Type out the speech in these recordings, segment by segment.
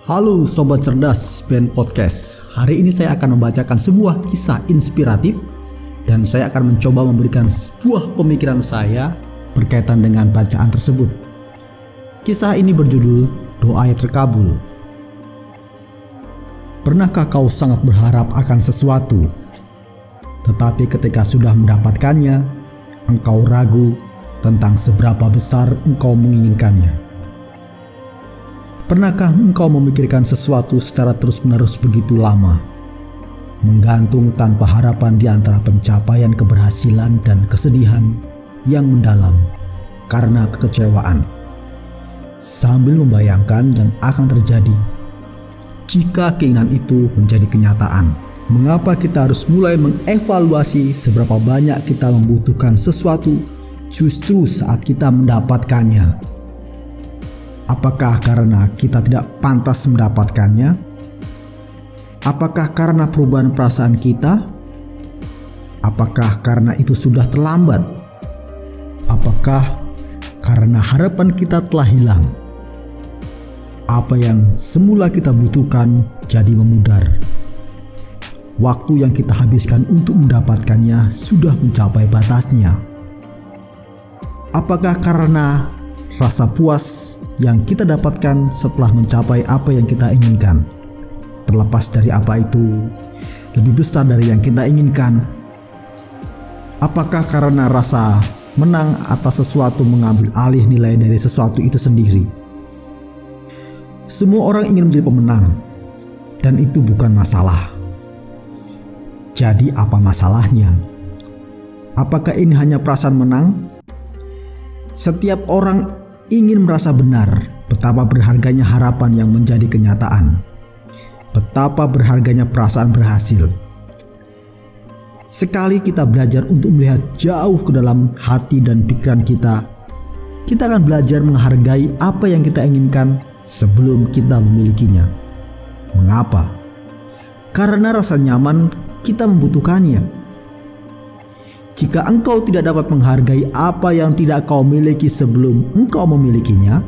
Halo Sobat Cerdas Ben Podcast. Hari ini saya akan membacakan sebuah kisah inspiratif dan saya akan mencoba memberikan sebuah pemikiran saya berkaitan dengan bacaan tersebut. Kisah ini berjudul Doa yang Terkabul. Pernahkah kau sangat berharap akan sesuatu, tetapi ketika sudah mendapatkannya, engkau ragu tentang seberapa besar engkau menginginkannya? Pernahkah engkau memikirkan sesuatu secara terus-menerus begitu lama, menggantung tanpa harapan di antara pencapaian keberhasilan dan kesedihan yang mendalam karena kekecewaan, sambil membayangkan yang akan terjadi jika keinginan itu menjadi kenyataan? Mengapa kita harus mulai mengevaluasi seberapa banyak kita membutuhkan sesuatu justru saat kita mendapatkannya? Apakah karena kita tidak pantas mendapatkannya? Apakah karena perubahan perasaan kita? Apakah karena itu sudah terlambat? Apakah karena harapan kita telah hilang? Apa yang semula kita butuhkan jadi memudar. Waktu yang kita habiskan untuk mendapatkannya sudah mencapai batasnya. Apakah karena rasa puas yang kita dapatkan setelah mencapai apa yang kita inginkan, terlepas dari apa itu, lebih besar dari yang kita inginkan? Apakah karena rasa menang atas sesuatu mengambil alih nilai dari sesuatu itu sendiri? Semua orang ingin menjadi pemenang, dan itu bukan masalah. Jadi apa masalahnya? Apakah ini hanya perasaan menang? Setiap orang ingin merasa benar. Betapa berharganya harapan yang menjadi kenyataan. Betapa berharganya perasaan berhasil. Sekali kita belajar untuk melihat jauh ke dalam hati dan pikiran kita akan belajar menghargai apa yang kita inginkan sebelum kita memilikinya. Mengapa? Karena rasa nyaman kita membutuhkannya. Jika engkau tidak dapat menghargai apa yang tidak kau miliki sebelum engkau memilikinya,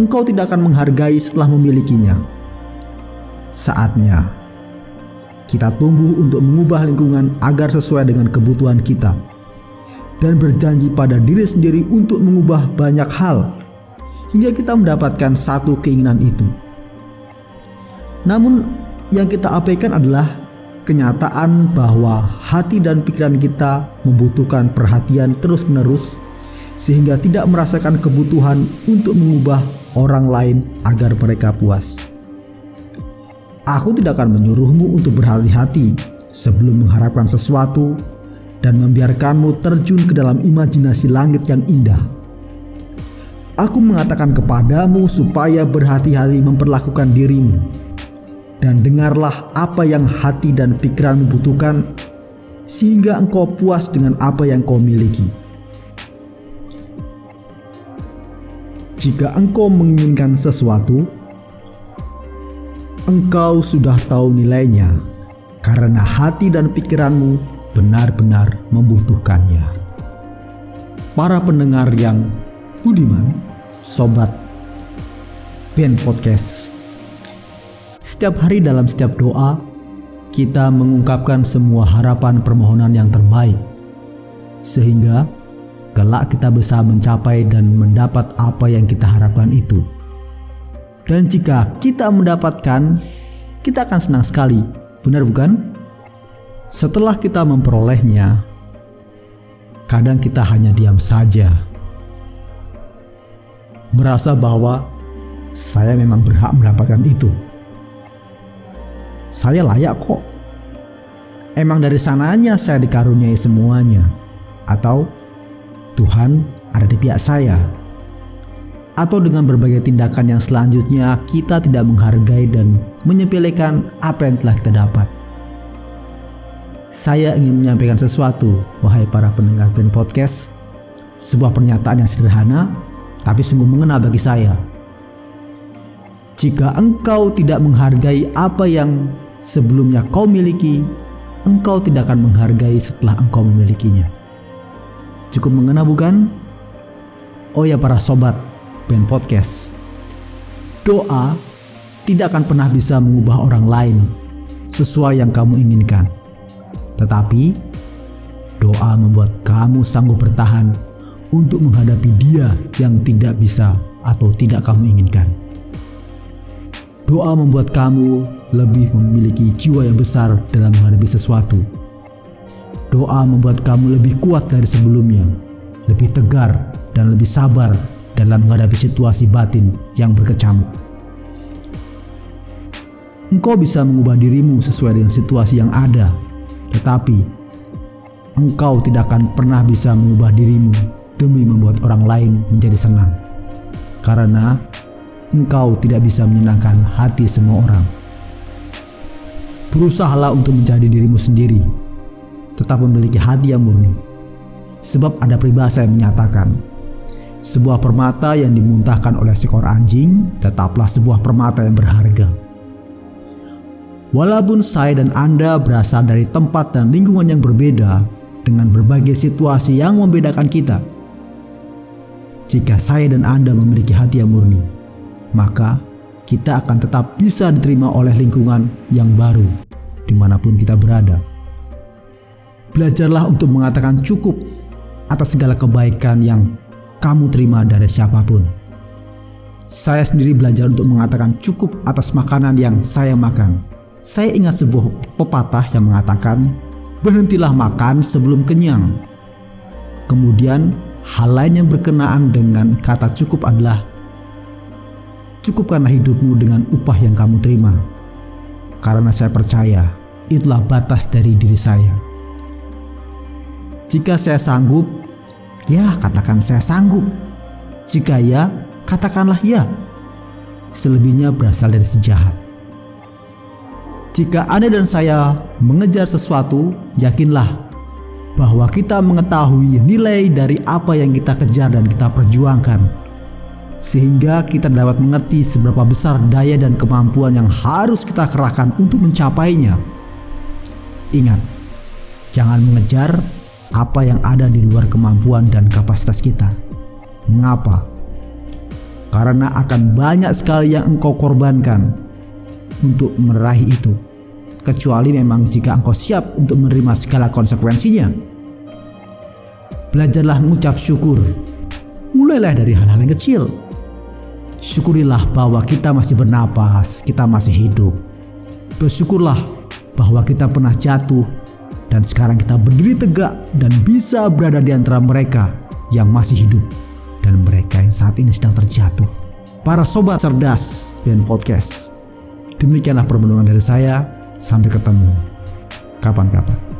engkau tidak akan menghargai setelah memilikinya. Saatnya kita tumbuh untuk mengubah lingkungan agar sesuai dengan kebutuhan kita, dan berjanji pada diri sendiri untuk mengubah banyak hal hingga kita mendapatkan satu keinginan itu. Namun yang kita abaikan adalah kenyataan bahwa hati dan pikiran kita membutuhkan perhatian terus-menerus, sehingga tidak merasakan kebutuhan untuk mengubah orang lain agar mereka puas. Aku tidak akan menyuruhmu untuk berhati-hati sebelum mengharapkan sesuatu dan membiarkanmu terjun ke dalam imajinasi langit yang indah. Aku mengatakan kepadamu supaya berhati-hati memperlakukan dirimu, dan dengarlah apa yang hati dan pikiranmu butuhkan, sehingga engkau puas dengan apa yang kau miliki. Jika engkau menginginkan sesuatu, engkau sudah tahu nilainya, karena hati dan pikiranmu benar-benar membutuhkannya. Para pendengar yang budiman, Sobat Ben Podcast, setiap hari dalam setiap doa, kita mengungkapkan semua harapan permohonan yang terbaik, sehingga kelak kita bisa mencapai dan mendapat apa yang kita harapkan itu. Dan jika kita mendapatkan, kita akan senang sekali, benar bukan? Setelah kita memperolehnya, kadang kita hanya diam saja, merasa bahwa saya memang berhak mendapatkan itu. Saya layak kok. Emang dari sananya saya dikaruniai semuanya. Atau Tuhan ada di pihak saya. Atau dengan berbagai tindakan yang selanjutnya kita tidak menghargai dan menyepelekan apa yang telah kita dapat. Saya ingin menyampaikan sesuatu, wahai para pendengar Ben Podcast. Sebuah pernyataan yang sederhana, tapi sungguh mengena bagi saya. Jika engkau tidak menghargai apa yang sebelumnya kau miliki, engkau tidak akan menghargai setelah engkau memilikinya. Cukup mengena bukan? Oh ya para sobat Ben Podcast, doa tidak akan pernah bisa mengubah orang lain sesuai yang kamu inginkan. Tetapi doa membuat kamu sanggup bertahan untuk menghadapi dia yang tidak bisa atau tidak kamu inginkan. Doa membuat kamu lebih memiliki jiwa yang besar dalam menghadapi sesuatu. Doa membuat kamu lebih kuat dari sebelumnya, lebih tegar dan lebih sabar dalam menghadapi situasi batin yang berkecamuk. Engkau bisa mengubah dirimu sesuai dengan situasi yang ada, tetapi engkau tidak akan pernah bisa mengubah dirimu demi membuat orang lain menjadi senang. Karena engkau tidak bisa menyenangkan hati semua orang. Berusahalah untuk menjadi dirimu sendiri, tetap memiliki hati yang murni. Sebab ada peribahasa yang menyatakan, sebuah permata yang dimuntahkan oleh seekor anjing tetaplah sebuah permata yang berharga. Walaupun saya dan Anda berasal dari tempat dan lingkungan yang berbeda dengan berbagai situasi yang membedakan kita, jika saya dan Anda memiliki hati yang murni, maka kita akan tetap bisa diterima oleh lingkungan yang baru dimanapun kita berada. Belajarlah untuk mengatakan cukup atas segala kebaikan yang kamu terima dari siapapun. Saya sendiri belajar untuk mengatakan cukup atas makanan yang saya makan. Saya ingat sebuah pepatah yang mengatakan, berhentilah makan sebelum kenyang. Kemudian hal lain yang berkenaan dengan kata cukup adalah, cukupkanlah hidupmu dengan upah yang kamu terima. Karena saya percaya itulah batas dari diri saya. Jika saya sanggup, ya katakan saya sanggup. Jika ya, katakanlah ya. Selebihnya berasal dari si jahat. Jika Anda dan saya mengejar sesuatu, yakinlah bahwa kita mengetahui nilai dari apa yang kita kejar dan kita perjuangkan, sehingga kita dapat mengerti seberapa besar daya dan kemampuan yang harus kita kerahkan untuk mencapainya. Ingat, jangan mengejar apa yang ada di luar kemampuan dan kapasitas kita. Mengapa? Karena akan banyak sekali yang engkau korbankan untuk meraih itu, kecuali memang jika engkau siap untuk menerima segala konsekuensinya. Belajarlah mengucap syukur. Mulailah dari hal-hal yang kecil. Syukurilah bahwa kita masih bernapas, kita masih hidup. Bersyukurlah bahwa kita pernah jatuh dan sekarang kita berdiri tegak dan bisa berada di antara mereka yang masih hidup dan mereka yang saat ini sedang terjatuh. Para sobat cerdas BN Podcast, demikianlah permenungan dari saya. Sampai ketemu kapan-kapan.